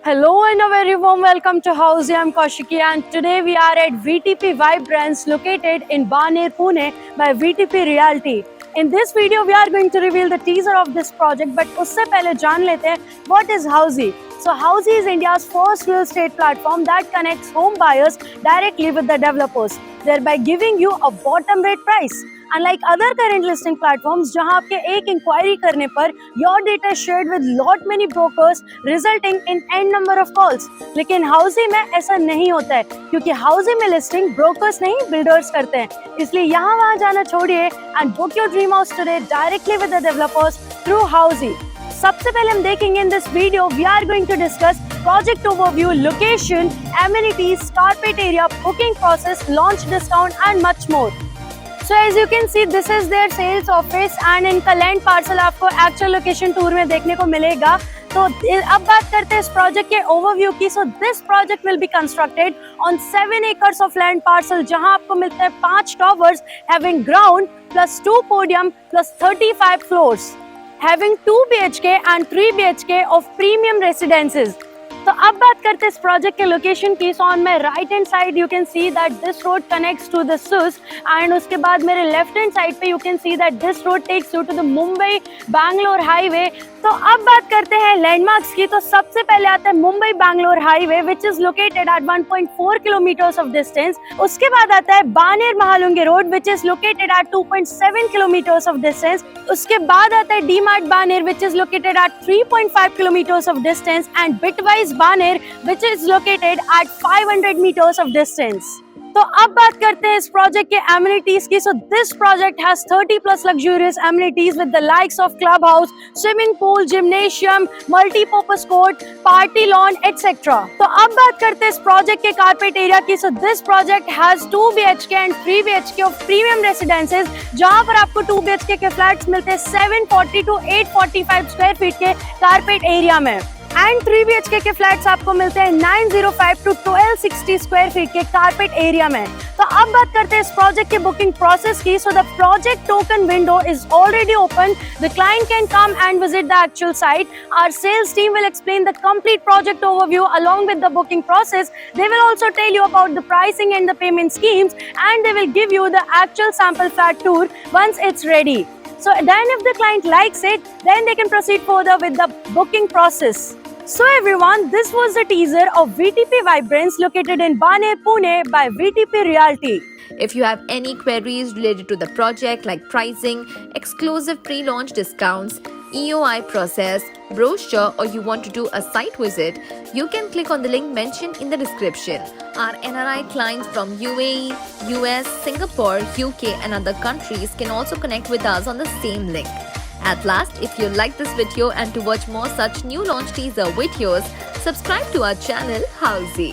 Hello and a very warm welcome to Housey. I'm Kaushiki and today we are at VTP Vibrance located in Baner, Pune by VTP Realty. In this video we are going to reveal the teaser of this project, but usse pehle jaan lete hain what is Housey. So Housey is India's first real estate platform that connects home buyers directly with the developers, thereby giving you a bottom rate price. Unlike other current listing platforms, जहां आपके एक inquiry करने पर your data is shared with lot many brokers, resulting in n number of calls. लेकिन Housey में ऐसा नहीं होता है, क्योंकि Housey में लिस्टिंग brokers नहीं builders करते हैं. इसलिए यहाँ वहाँ जाना छोड़िए and book your dream house today directly with the developers through Housey. सबसे पहले हम देखेंगे in this video we are going to discuss project overview, location, amenities, carpet area, booking process, launch discount and much more. So as you can see, this is their sales office and इनका land parcel आपको actual location tour में देखने को मिलेगा. तो अब बात करते हैं इस project के overview की. So this project will be constructed on 7 acres of land parcel, जहां आपको मिलते हैं 5 towers having ground plus 2 podium plus 35 floors, having 2 BHK and 3 BHK of premium residences. तो अब बात करते हैं इस प्रोजेक्ट के लोकेशन की. So on my right hand side you can see that this road connects to the सुस and उसके बाद मेरे लेफ्ट हैंड साइड पे you can see that this road takes you to the Mumbai Bangalore highway. तो अब बात करते हैं लैंडमार्क्स की. तो सबसे पहले आता है Mumbai Bangalore highway which is located at 1.4 kilometres of distance. उसके बाद आता है Baner Mahalunge road which is located at 2.7 kilometres of distance. उसके बाद आता है D mart Baner which is located at 3.5 kilometres of distance and bitwise Baner, which is located at 500 meters of distance. तो अब बात करते हैं इस प्रोजेक्ट के amenities की. So this project has 30 plus luxurious amenities with the likes of clubhouse, swimming pool, gymnasium, multi-purpose court, party lawn, etc. तो अब बात करते हैं इस प्रोजेक्ट के carpet area की. So this project has 2 BHK and 3 BHK of premium residences, जहां पर आपको 2 BHK के फ्लैट्स मिलते हैं 740 to 845 स्क्वायर फीट के carpet area में एंड 3 BHK के फ्लैट्स आपको मिलते हैं 905 to 1260 स्क्वायर फीट के कारपेट एरिया में. तो अब बात करते हैं इस प्रोजेक्ट के बुकिंग प्रोसेस की. So the project token window is already open. The client can come and visit the actual site. Our sales team will explain the complete project overview along with the booking process. They will also tell you about the pricing and the payment schemes, and they will give you the actual sample flat tour once it's ready. So then if the client likes it, then they can proceed further with the booking process. So everyone, this was the teaser of VTP Vibrance located in Baner, Pune by VTP Realty. If you have any queries related to the project like pricing, exclusive pre-launch discounts, EOI process, brochure, or you want to do a site visit, you can click on the link mentioned in the description. Our NRI clients from UAE, US, Singapore, UK and other countries can also connect with us on the same link. At last, if you like this video and to watch more such new launch teaser videos, subscribe to our channel Housey.